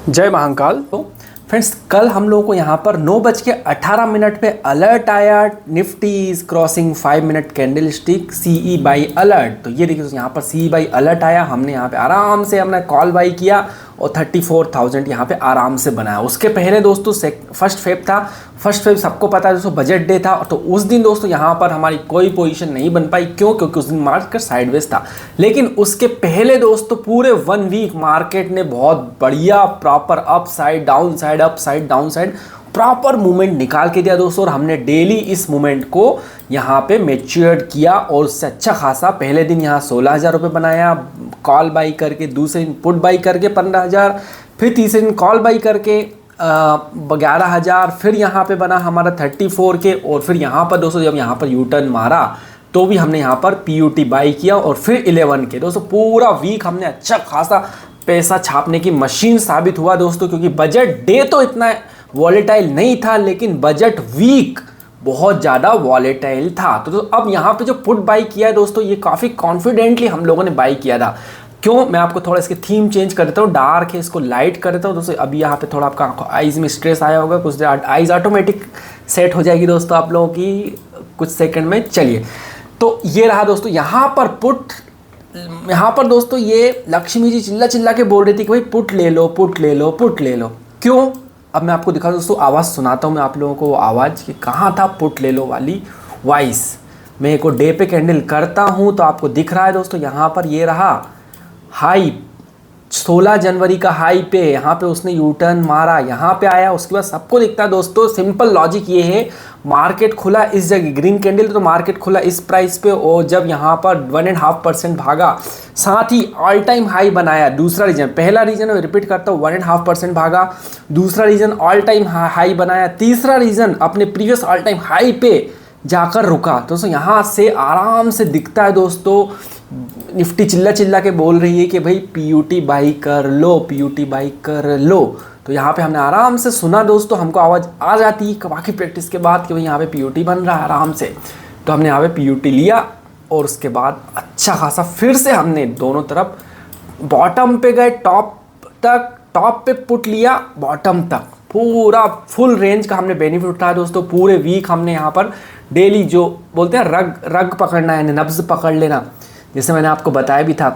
जय महाकाल। तो फ्रेंड्स, कल हम लोगों को यहाँ पर 9:18 पे अलर्ट आया, Nifty is crossing 5 minute candlestick CE buy alert. तो ये देखिए यहाँ पर सीई बाई अलर्ट आया, हमने यहाँ पे आराम से हमने कॉल बाई किया और 34,000 यहाँ पे आराम से बनाया। उसके पहले दोस्तों फर्स्ट फेब था, फर्स्ट फेब सबको पता है दोस्तों, बजट डे था। तो उस दिन दोस्तों यहाँ पर हमारी कोई पोजीशन नहीं बन पाई। क्यों? क्योंकि उस दिन मार्केट साइडवेज था। लेकिन उसके पहले दोस्तों पूरे 1 वीक मार्केट ने बहुत बढ़िया proper up side down side up side down side proper movement निकाल के दिया दोस्तों। और हमने डेली इस मूवमेंट को यहाँ पे मैच्योर्ड किया और उससे अच्छा खासा पहले दिन यहाँ 16,000 रुपये बनाया कॉल बाई करके, दूसरे दिन पुट बाई करके 15,000, फिर तीसरे दिन कॉल बाई करके 11,000, फिर यहाँ पे बना हमारा 34 के। और फिर यहाँ पर दोस्तों जब यहाँ पर यू टर्न मारा तो भी हमने यहाँ पर पीयूटी बाई किया और फिर 11 के। दोस्तों पूरा वीक हमने अच्छा खासा पैसा छापने की मशीन साबित हुआ दोस्तों, क्योंकि बजट डे तो इतना वॉलेटाइल नहीं था लेकिन बजट वीक बहुत ज़्यादा वॉलेटाइल था। तो अब यहाँ पे जो पुट बाई किया है दोस्तों, ये काफ़ी कॉन्फिडेंटली हम लोगों ने बाई किया था। क्यों? मैं आपको थोड़ा इसके थीम चेंज कर देता हूँ, डार्क है इसको लाइट कर देता हूँ दोस्तों। अभी यहाँ पे थोड़ा आपका आइज़ में स्ट्रेस आया होगा, कुछ देर आइज़ ऑटोमेटिक सेट हो जाएगी दोस्तों आप लोगों की कुछ सेकंड में। चलिए, तो ये रहा दोस्तों यहाँ पर पुट। यहाँ पर दोस्तों ये लक्ष्मी जी चिल्ला चिल्ला के बोल रही थी कि भाई पुट ले लो पुट ले लो पुट ले लो। क्यों? अब मैं आपको दिखा दोस्तों, आवाज़ सुनाता हूँ मैं आप लोगों को, वो आवाज़ कि कहाँ था पुट ले लो वाली वॉइस। मैं एक डे पे कैंडल करता हूँ तो आपको दिख रहा है दोस्तों, यहाँ पर ये रहा हाई 16 जनवरी का हाई पे, यहाँ पे उसने यू टर्न मारा, यहाँ पे आया, उसके बाद सबको दिखता है दोस्तों। सिंपल लॉजिक ये है, मार्केट खुला इस जगह ग्रीन कैंडल, तो मार्केट खुला इस प्राइस पे और जब यहाँ पर 1.5% भागा, साथ ही ऑल टाइम हाई बनाया। दूसरा रीजन, पहला रीजन मैं रिपीट करता हूँ, 1.5% भागा, दूसरा रीजन ऑल टाइम हाई बनाया, तीसरा रीजन अपने प्रीवियस ऑल टाइम हाई पे जाकर रुका। दोस्तों यहाँ से आराम से दिखता है दोस्तों, निफ्टी चिल्ला चिल्ला के बोल रही है कि भाई पीयूटी बाई कर लो पीयूटी बाई कर लो। तो यहाँ पे हमने आराम से सुना दोस्तों, हमको आवाज़ आ जाती है बाकी प्रैक्टिस के बाद कि भाई यहाँ पे पीयूटी बन रहा है आराम से। तो हमने यहाँ पे पीयूटी लिया और उसके बाद अच्छा खासा फिर से हमने दोनों तरफ बॉटम पे गए, टॉप तक, टॉप पे पुट लिया, बॉटम तक पूरा फुल रेंज का हमने बेनिफिट उठाया दोस्तों। पूरे वीक हमने यहाँ पर डेली जो बोलते हैं रग पकड़ना है, नब्ज़ पकड़ लेना। जैसे मैंने आपको बताया भी था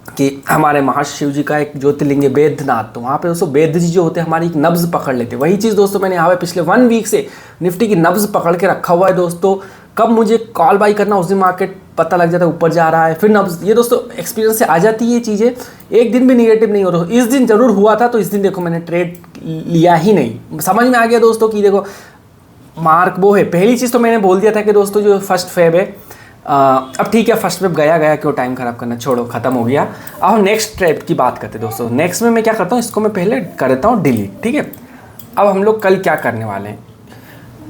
कि हमारे महाशिव जी का एक ज्योतिर्लिंग है बैद्यनाथ, तो वहाँ पे दोस्तों बैद्य जी जो होते हैं हमारी एक नब्ज़ पकड़ लेते हैं। वही चीज़ दोस्तों मैंने यहाँ पे पिछले 1 वीक से निफ्टी की नब्ज़ पकड़ के रखा हुआ है दोस्तों। कब मुझे कॉल बाई करना उस दिन मार्केट पता लग जाता है ऊपर जा रहा है, फिर नब्ज़, ये दोस्तों एक्सपीरियंस से आ जाती है ये चीज़ें। एक दिन भी निगेटिव नहीं हो रहा। इस दिन ज़रूर हुआ था, तो इस दिन देखो मैंने ट्रेड लिया ही नहीं। समझ में आ गया दोस्तों कि देखो मार्क वो है। पहली चीज़ तो मैंने बोल दिया था कि दोस्तों जो फर्स्ट फेब है, अब ठीक है फर्स्ट वेब गया क्यों टाइम खराब करना, छोड़ो ख़त्म हो गया। अब हम नेक्स्ट ट्रेड की बात करते हैं दोस्तों। नेक्स्ट में मैं क्या करता हूँ, इसको मैं पहले कर देता हूँ डिलीट, ठीक है। अब हम लोग कल क्या करने वाले हैं।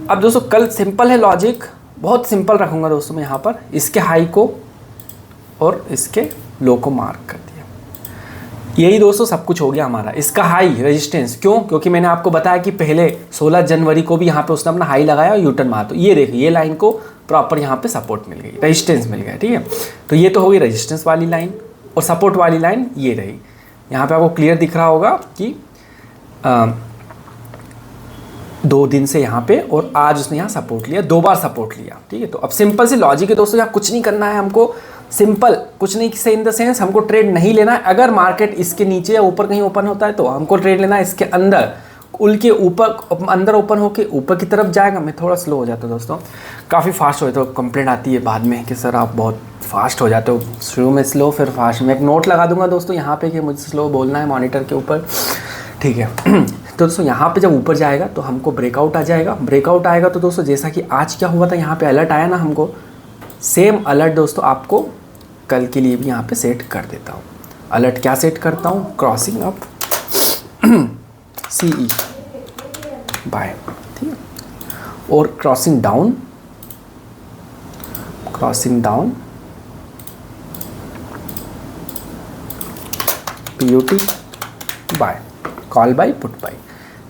अब दोस्तों कल सिंपल है लॉजिक, बहुत सिंपल रखूँगा दोस्तों मैं यहाँ पर इसके हाई को और इसके लो को मार्क कर दिया। यही दोस्तों सब कुछ हो गया हमारा। इसका हाई रेजिस्टेंस, क्यों? क्योंकि मैंने आपको बताया कि पहले 16 जनवरी को भी यहाँ पे उसने अपना हाई लगाया और यूटर्न मारा। तो ये देखिए ये लाइन को प्रॉपर यहाँ पे सपोर्ट मिल गई, रेजिस्टेंस मिल गया, ठीक है। तो ये तो हो गई रेजिस्टेंस वाली लाइन और सपोर्ट वाली लाइन ये रही। यहाँ पे आपको क्लियर दिख रहा होगा कि 2 दिन से यहाँ पे और आज उसने यहाँ सपोर्ट लिया, 2 बार सपोर्ट लिया, ठीक है। तो अब सिंपल सी लॉजिक है दोस्तों, यहाँ कुछ नहीं करना है हमको, सिंपल कुछ नहीं से इन द सेंस हमको ट्रेड नहीं लेना है। अगर मार्केट इसके नीचे या ऊपर कहीं ओपन होता है तो हमको ट्रेड लेना है इसके अंदर, उल के ऊपर अंदर ओपन होके ऊपर की तरफ जाएगा। मैं थोड़ा स्लो हो जाता हूँ दोस्तों, काफ़ी फास्ट हो जाता है, कंप्लेंट आती है बाद में कि सर आप बहुत फास्ट हो जाते हो, शुरू में स्लो फिर फास्ट। मैं एक नोट लगा दूंगा दोस्तों यहाँ पे कि मुझे स्लो बोलना है मॉनिटर के ऊपर, ठीक है। तो दोस्तों यहाँ पे जब ऊपर जाएगा तो हमको ब्रेकआउट आ जाएगा। ब्रेकआउट आएगा तो दोस्तों जैसा कि आज क्या हुआ था, यहाँ पे अलर्ट आया ना हमको, सेम अलर्ट दोस्तों आपको कल के लिए भी यहाँ पे सेट कर देता हूँ। अलर्ट क्या सेट करता हूँ, क्रॉसिंग अप सीई बाय, ठीक है, और crossing down PUT buy, call buy put buy.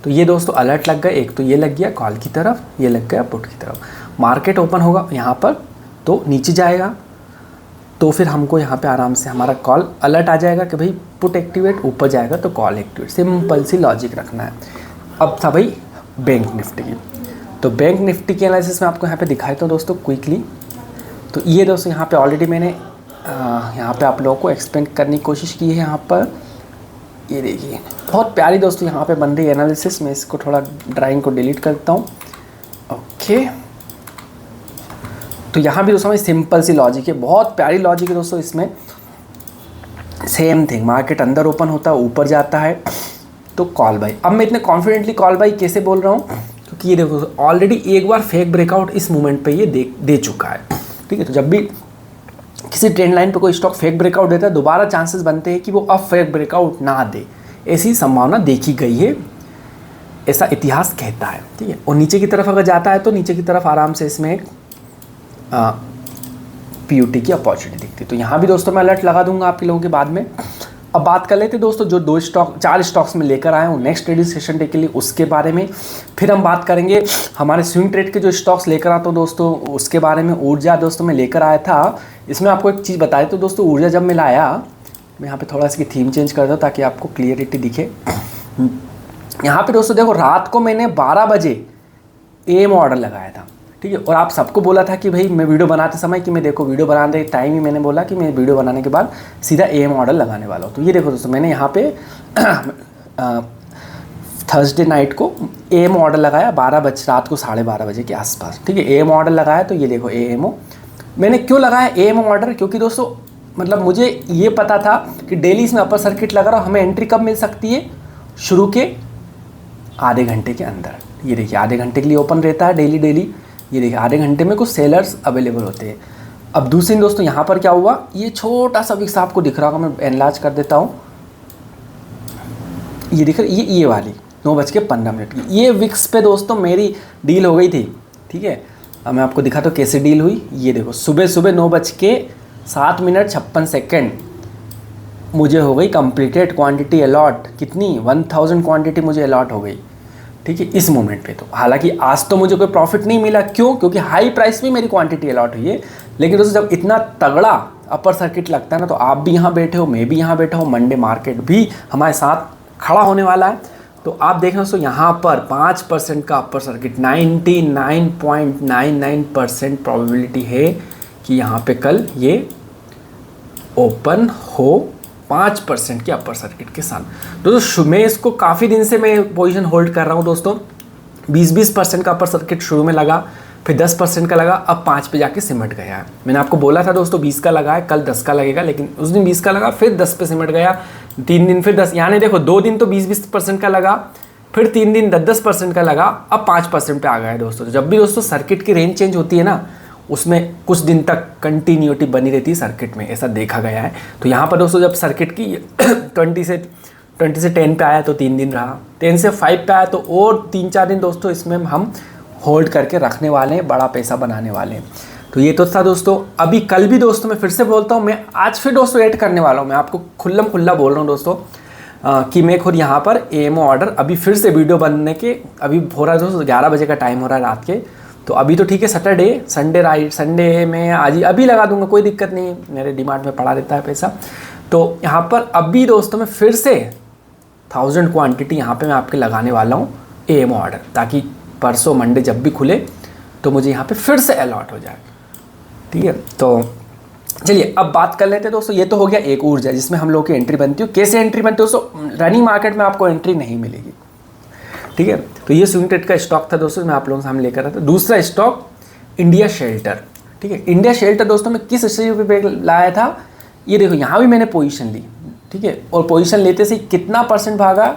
तो ये दोस्तों अलर्ट लग गए, एक तो ये लग गया कॉल की तरफ, ये लग गया पुट की तरफ। मार्केट ओपन होगा यहाँ पर तो नीचे जाएगा, तो फिर हमको यहाँ पे आराम से हमारा कॉल अलर्ट आ जाएगा कि भाई पुट एक्टिवेट, ऊपर जाएगा तो कॉल एक्टिवेट। सिंपल सी लॉजिक रखना है। अब था भाई बैंक निफ्टी की। तो बैंक निफ्टी की एनालिसिस में आपको यहाँ पे दिखाई तो दोस्तों क्विकली। तो ये दोस्तों यहाँ पे ऑलरेडी मैंने यहाँ पे आप लोगों को एक्सप्लेन करने की कोशिश की है। यहाँ पर ये देखिए बहुत प्यारी दोस्तों यहाँ पे बन रही है एनालिसिस। मैं इसको थोड़ा ड्राइंग को डिलीट करता हूँ। ओके, तो यहाँ भी दोस्तों में सिंपल सी लॉजिक है, बहुत प्यारी लॉजिक है दोस्तों। इसमें सेम थिंग, मार्केट अंदर ओपन होता है, ऊपर जाता है तो कॉल बाई। अब मैं इतने कॉन्फिडेंटली कॉल बाई कैसे बोल रहा हूँ, क्योंकि ये देखो ऑलरेडी एक बार फेक ब्रेकआउट इस मूवमेंट पे ये दे चुका है। ठीक है, तो जब भी किसी ट्रेंड लाइन पे कोई स्टॉक फेक ब्रेकआउट देता है, दोबारा चांसेस बनते हैं कि वो अब फेक ब्रेकआउट ना दे, ऐसी संभावना देखी गई है, ऐसा इतिहास कहता है। ठीक है, और नीचे की तरफ अगर जाता है तो नीचे की तरफ आराम से इसमें एक पीयूटी की अपॉर्चुनिटी दिखती है। तो यहाँ भी दोस्तों मैं अलर्ट लगा दूंगा आपके लोगों के बाद में। अब बात कर लेते हैं दोस्तों जो 4 स्टॉक्स में लेकर आए हूँ नेक्स्ट ट्रेडिंग सेशन डे के लिए, उसके बारे में। फिर हम बात करेंगे हमारे स्विंग ट्रेड के जो स्टॉक्स लेकर आता हूँ दोस्तों, उसके बारे में। ऊर्जा दोस्तों मैं लेकर आया था। इसमें आपको एक चीज़ बताई तो दोस्तों, ऊर्जा जब मैं लाया, मैं यहाँ पे थोड़ा इसकी थीम चेंज कर दूँ ताकि आपको क्लियरिटी दिखे। यहाँ पे दोस्तों देखो रात को मैंने 12 बजे एम ऑर्डर लगाया था। ठीक है, और आप सबको बोला था कि भाई मैं वीडियो बनाते समय कि मैं देखो वीडियो बनाने के टाइम ही मैंने बोला कि मैं वीडियो बनाने के बाद सीधा एम ऑर्डर लगाने वाला हूँ। तो ये देखो दोस्तों मैंने यहाँ पे थर्सडे नाइट को एम ऑर्डर लगाया रात को 12:30 बजे के आसपास। ठीक है, एम ऑर्डर लगाया। तो ये देखो एएमओ मैंने क्यों लगाया एम ऑर्डर, क्योंकि दोस्तों मतलब मुझे ये पता था कि डेली इसमें अपर सर्किट लगा रहा, हमें एंट्री कब मिल सकती है, शुरू के आधे घंटे के अंदर। ये देखिए आधे घंटे के लिए ओपन रहता है डेली। ये देखिए आधे घंटे में कुछ सेलर्स अवेलेबल होते हैं। अब दूसरी दोस्तों यहाँ पर क्या हुआ, ये छोटा सा विक्स आपको दिख रहा होगा, मैं एनलार्ज कर देता हूँ। ये दिख रहा है, ये वाली 9:15 की ये विक्स पे दोस्तों मेरी डील हो गई थी। ठीक है, अब मैं आपको दिखाता हूँ कैसे डील हुई। ये देखो सुबह 9:07 मुझे हो गई कंप्लीटेड क्वांटिटी अलॉट। कितनी 1000 क्वांटिटी मुझे अलॉट हो गई। ठीक है, इस मोमेंट पे। तो हालांकि आज तो मुझे कोई प्रॉफिट नहीं मिला, क्यों, क्योंकि हाई प्राइस में मेरी क्वांटिटी अलॉट हुई है। लेकिन दोस्तों जब इतना तगड़ा अपर सर्किट लगता है ना, तो आप भी यहाँ बैठे हो, मैं भी यहाँ बैठा हूँ, मंडे मार्केट भी हमारे साथ खड़ा होने वाला है। तो आप देख रहे हो दोस्तों यहाँ पर 5% का अपर सर्किट, 99.99% प्रोबेबिलिटी है कि यहाँ पे कल ये ओपन हो 5% के अपर सर्किट के साथ। दोस्तों मैं इसको काफ़ी दिन से मैं पोजीशन होल्ड कर रहा हूँ दोस्तों। 20% का अपर सर्किट शुरू में लगा, फिर 10% का लगा, अब 5 पे जाके सिमट गया है। मैंने आपको बोला था दोस्तों 20 का लगा है, कल 10 का लगेगा, लेकिन उस दिन 20 का लगा, फिर 10 पे सिमट गया। 3 दिन फिर 10, यानी देखो 2 दिन तो 20% का लगा, फिर 3 दिन 10% का लगा, अब 5% पे आ गया है दोस्तों। जब भी दोस्तों सर्किट की रेंज चेंज होती है ना, उसमें कुछ दिन तक कंटिन्यूटी बनी रहती है सर्किट में, ऐसा देखा गया है। तो यहाँ पर दोस्तों जब सर्किट की 20 से 10 पे आया तो 3 दिन रहा, 10 से 5 पे आया तो और 3-4 दिन दोस्तों इसमें हम होल्ड करके रखने वाले हैं, बड़ा पैसा बनाने वाले हैं। तो ये तो था दोस्तों। अभी कल भी दोस्तों मैं फिर से बोलता हूँ, मैं आज फिर दोस्तों ऐड करने वाला हूँ। मैं आपको खुल्ला बोल रहा हूँ दोस्तों कि मैं खुद यहाँ पर एएमओ ऑर्डर अभी फिर से वीडियो बनने के अभी हो रहा है दोस्तों। 11 बजे का टाइम हो रहा है रात के। तो अभी तो ठीक है, संडे में आज ही अभी लगा दूंगा, कोई दिक्कत नहीं है, मेरे डिमांड में पड़ा रहता है पैसा। तो यहाँ पर अभी दोस्तों मैं फिर से 1000 क्वांटिटी यहाँ पे मैं आपके लगाने वाला हूँ एएमओ ऑर्डर, ताकि परसों मंडे जब भी खुले तो मुझे यहाँ पे फिर से अलॉट हो जाए। ठीक है, तो चलिए अब बात कर लेते हैं दोस्तों। ये तो हो गया एक ऊर्जा जिसमें हम लोग की एंट्री बनती है। कैसे एंट्री बनती है दोस्तों, रनिंग मार्केट में आपको एंट्री नहीं मिलेगी। ठीक है, तो ये स्विंग ट्रेड का स्टॉक था दोस्तों, मैं आप लोगों के सामने लेकर आया था। दूसरा स्टॉक इंडिया शेल्टर। ठीक है, इंडिया शेल्टर दोस्तों मैं किस स्टेज पे लाया था, ये देखो यहाँ भी मैंने पोजीशन ली। ठीक है, और पोजीशन लेते से कितना परसेंट भागा,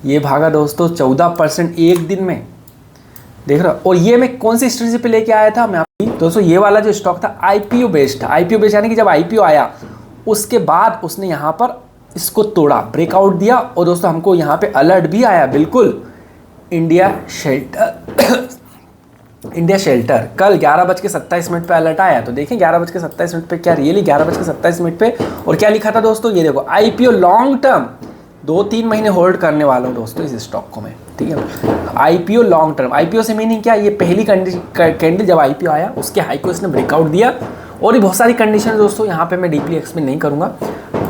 ये भागा दोस्तों 14% एक दिन में, देख रहा। और ये मैं कौन सी स्ट्रेटजी पे लेके आया था, मैं दोस्तों ये वाला जो स्टॉक था आईपीओ बेस्ड था। आईपीओ बेस्ड यानी कि जब आईपीओ आया उसके बाद उसने यहाँ पर इसको तोड़ा, ब्रेकआउट दिया, और दोस्तों हमको यहाँ पे अलर्ट भी आया। बिल्कुल इंडिया शेल्टर कल 11:27 पे अलर्ट आया। तो देखें 11:27 पे क्या रियली 11:27 पे, और क्या लिखा था दोस्तों, ये देखो आईपीओ लॉन्ग टर्म 2-3 महीने होल्ड करने वाला हूँ दोस्तों इस स्टॉक को मैं। ठीक है, आईपीओ लॉन्ग टर्म, आईपीओ से मीनिंग क्या, ये पहली कैंडल जब आईपीओ आया उसके हाई को इसने ब्रेकआउट दिया, और भी बहुत सारी कंडीशन दोस्तों यहाँ पे मैं डीपली एक्सप्लेन नहीं करूँगा।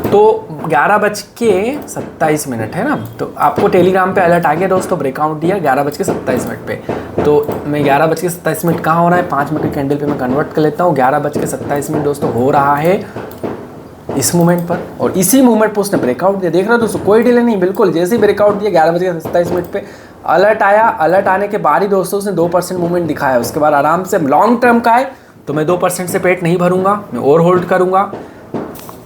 तो 11:27 है ना, तो आपको टेलीग्राम पे अलर्ट आ गया दोस्तों, ब्रेकआउट दिया 11:27 पे। तो मैं 11:27 कहाँ हो रहा है, 5 मिनट की कैंडल पे मैं कन्वर्ट कर लेता हूँ। 11:27 दोस्तों हो रहा है इस मूवमेंट पर, और इसी मूवमेंट पर उसने ब्रेकआउट दिया। देख रहे हो दोस्तों, कोई डिले नहीं, बिल्कुल जैसे ही ब्रेकआउट दिया 11:27 पे अलर्ट आया। अलर्ट आने के बाद ही दोस्तों उसने 2% मूवमेंट दिखाया। उसके बाद आराम से लॉन्ग टर्म का है तो मैं 2% से पेट नहीं भरूंगा, मैं और होल्ड करूंगा।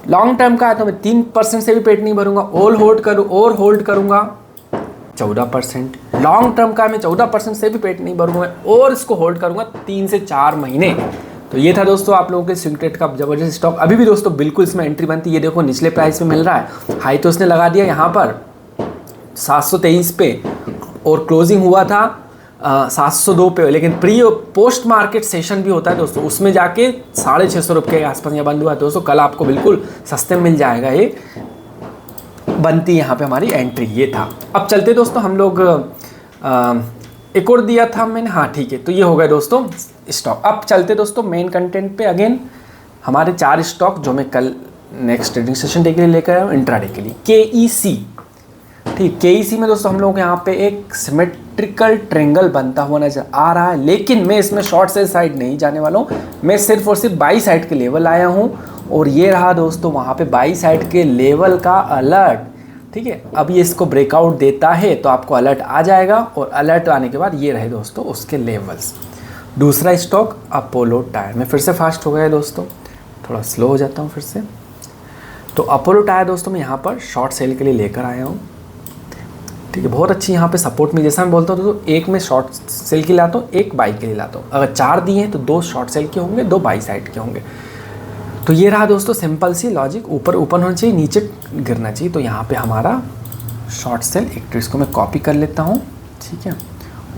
लॉन्ग टर्म का है तो मैं 3% से भी पेट नहीं भरूंगा, और होल्ड करूंगा 14%। लॉन्ग टर्म का मैं 14% से भी पेट नहीं भरूंगा और इसको होल्ड करूंगा 3 से 4 महीने। तो ये था दोस्तों आप लोगों के स्विंग ट्रेड का जबरदस्त स्टॉक। अभी भी दोस्तों बिल्कुल इसमें एंट्री बनती है। ये देखो निचले प्राइस में मिल रहा है, हाई तो उसने लगा दिया यहाँ पर 723 पे, और क्लोजिंग हुआ था 702 पे, लेकिन प्री पोस्ट मार्केट सेशन भी होता है दोस्तों, उसमें जाके 650 रुपये के आसपास यहाँ बंद हुआ है दोस्तों। कल आपको बिल्कुल सस्ते में मिल जाएगा, ये बनती यहाँ पे हमारी एंट्री। ये था। अब चलते दोस्तों हम लोग एक और दिया था मैंने, हाँ ठीक है, तो ये हो गया दोस्तों स्टॉक। अब चलते दोस्तों मेन कंटेंट पे। अगेन हमारे 4 स्टॉक जो मैं कल नेक्स्ट ट्रेडिंग सेशन डे के लिए लेकर आया हूँ, इंट्राडे के लिए। KEC, ठीक, KEC में दोस्तों हम लोग यहाँ पे एक सिमेट्रिकल ट्रेंगल बनता हुआ नजर आ रहा है, लेकिन मैं इसमें शॉर्ट सेल साइड नहीं जाने वाला हूँ। मैं सिर्फ और सिर्फ बाई साइड के लेवल आया हूँ, और ये रहा दोस्तों वहाँ पे बाई साइड के लेवल का अलर्ट। ठीक है, अब ये इसको ब्रेकआउट देता है तो आपको अलर्ट आ जाएगा, और अलर्ट आने के बाद ये रहे दोस्तों उसके लेवल्स। दूसरा स्टॉक अपोलो टायर में फिर से फास्ट हो गया दोस्तों, थोड़ा स्लो हो जाता हूँ फिर से। तो अपोलो टायर दोस्तों मैं यहाँ पर शॉर्ट सेल के लिए लेकर आया हूँ। ठीक है, बहुत अच्छी यहाँ पे सपोर्ट में, जैसा मैं बोलता हूँ तो एक में शॉर्ट सेल के लिए लाता हूँ, एक बाई के लिए लाता हूँ। अगर 4 दिए हैं तो 2 शॉर्ट सेल के होंगे, 2 बाई साइड के होंगे। तो ये रहा दोस्तों सिंपल सी लॉजिक, ऊपर ओपन होना चाहिए, नीचे गिरना चाहिए। तो यहाँ पे हमारा शॉर्ट सेल एक, तो इसको मैं कॉपी कर लेता हूँ, ठीक है,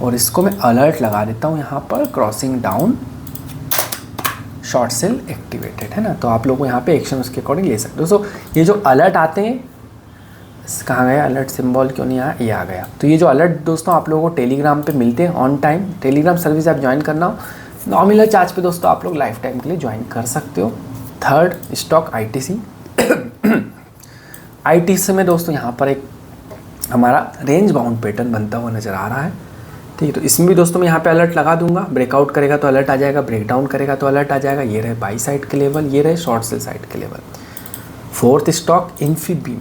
और इसको मैं अलर्ट लगा देता हूँ यहाँ पर, crossing down, short cell activated, है ना। तो आप लोग यहाँ पे एक्शन उसके अकॉर्डिंग ले सकते हो। दोस्तों ये जो अलर्ट आते हैं, कहाँ गया अलर्ट सिंबल, क्यों नहीं आया, ये आ गया। तो ये जो अलर्ट दोस्तों आप लोगों को टेलीग्राम पे मिलते हैं ऑन टाइम। टेलीग्राम सर्विस आप ज्वाइन करना हो, नॉमिनल चार्ज पे दोस्तों आप लोग लाइफ टाइम के लिए ज्वाइन कर सकते हो। Third stock ITC। ITC में दोस्तों यहाँ पर एक हमारा रेंज बाउंड पैटर्न बनता हुआ नज़र आ रहा है। ठीक है, तो इसमें भी दोस्तों मैं यहाँ पे अलर्ट लगा दूंगा। ब्रेकआउट करेगा तो अलर्ट आ जाएगा, ब्रेकडाउन करेगा तो अलर्ट आ जाएगा। ये रहे बाई साइड के लेवल, ये रहे शॉर्ट सेल साइड के लेवल। Fourth stock Infibeam.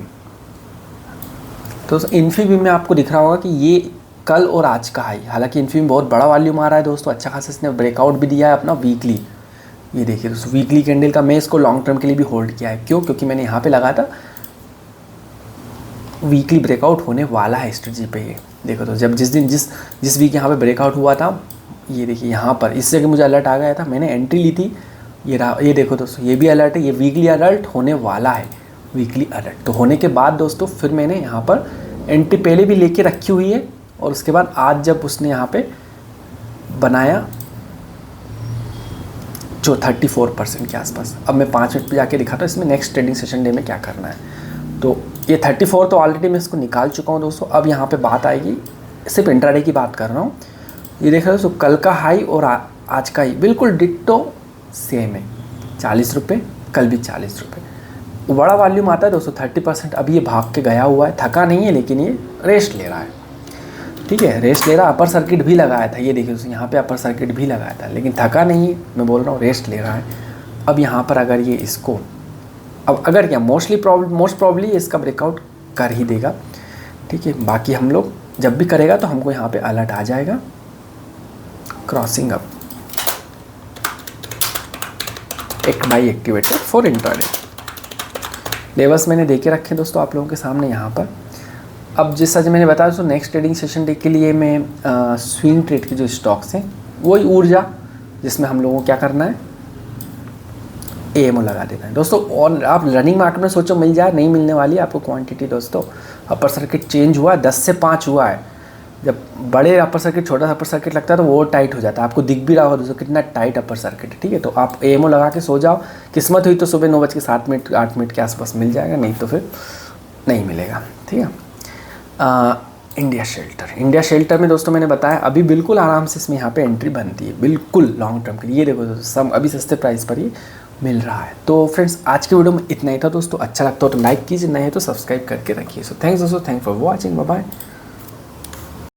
तो इन्फीबीम में आपको दिख रहा होगा कि ये कल और आज का हाई, हालांकि इन्फीबीम बहुत बड़ा वॉल्यूम आ रहा है दोस्तों, अच्छा खासा इसने ब्रेकआउट भी दिया है अपना वीकली। ये देखिए दोस्तों वीकली कैंडल का, मैं इसको लॉन्ग टर्म के लिए भी होल्ड किया है। क्यों? क्योंकि मैंने यहाँ पे लगा था वीकली ब्रेकआउट होने वाला है स्ट्रेटजी पे। ये देखो तो जब जिस वीक यहाँ पे ब्रेकआउट हुआ था, ये देखिए यहाँ पर इस जगह मुझे अलर्ट आ गया था, मैंने एंट्री ली थी। ये देखो दोस्तों ये भी अलर्ट है, ये वीकली अलर्ट होने वाला है, वीकली अलर्ट। तो होने के बाद दोस्तों फिर मैंने यहाँ पर एंट्री पहले भी लेके रखी हुई है, और उसके बाद आज जब उसने यहाँ पे बनाया जो 34% के आसपास। अब मैं 5 मिनट पे जाके दिखाता हूँ इसमें नेक्स्ट ट्रेडिंग सेशन डे में क्या करना है। तो ये 34 तो ऑलरेडी मैं इसको निकाल चुका हूँ दोस्तों। अब यहाँ पे बात आएगी, सिर्फ इंट्राडे की बात कर रहा हूँ। ये देख रहे हो दोस्तों, कल का हाई और आज का हाई बिल्कुल डिट्टो सेम है, 40 रुपये, कल भी 40 रुपये। बड़ा वॉल्यूम आता है दोस्तों 30%। अभी ये भाग के गया हुआ है, थका नहीं है, लेकिन ये रेस्ट ले रहा है। ठीक है, रेस्ट ले रहा, अपर सर्किट भी लगाया था, ये देखिए दोस्तों यहाँ पे अपर सर्किट भी लगाया था, लेकिन थका नहीं है, मैं बोल रहा हूँ रेस्ट ले रहा है। अब यहाँ पर अगर ये इसको अगर क्या मोस्ट प्रॉब्ली इसका ब्रेकआउट कर ही देगा। ठीक है, बाकी हम लोग जब भी करेगा तो हमको यहाँ पे अलर्ट आ जाएगा, क्रॉसिंग अप, एक by activated for intraday. Levels मैंने देके रखे दोस्तों आप लोगों के सामने यहाँ पर। अब जैसा जो मैंने बताया दोस्तों नेक्स्ट ट्रेडिंग सेशन डे के लिए मैं स्विंग ट्रेड के जो स्टॉक्स हैं, वही ऊर्जा जिसमें हम लोगों को क्या करना है, AMO लगा देना है दोस्तों। और आप रनिंग मार्केट में सोचो मिल जाए, नहीं मिलने वाली आपको क्वांटिटी दोस्तों। अपर सर्किट चेंज हुआ, 10 से 5 हुआ है। जब बड़े अपर सर्किट छोटा अपर सर्किट लगता है तो वो टाइट हो जाता है। आपको दिख भी रहा होगा दोस्तों कितना टाइट अपर सर्किट है। ठीक है, तो आप AMO लगा के सो जाओ, किस्मत हुई तो सुबह 9:07 8 मिनट के आसपास मिल जाएगा, नहीं तो फिर नहीं मिलेगा। ठीक है, इंडिया शेल्टर में दोस्तों मैंने बताया अभी बिल्कुल आराम से इसमें यहाँ पे एंट्री बनती है, बिल्कुल लॉन्ग टर्म के लिए। ये देखो दोस्तों सब अभी सस्ते प्राइस पर ही मिल रहा है। तो फ्रेंड्स आज के वीडियो में इतना ही था दोस्तों। अच्छा लगता हो तो लाइक कीजिए, नहीं तो सब्सक्राइब करके रखिए। सो थैंक्स दोस्तों, thank for watching, bye bye.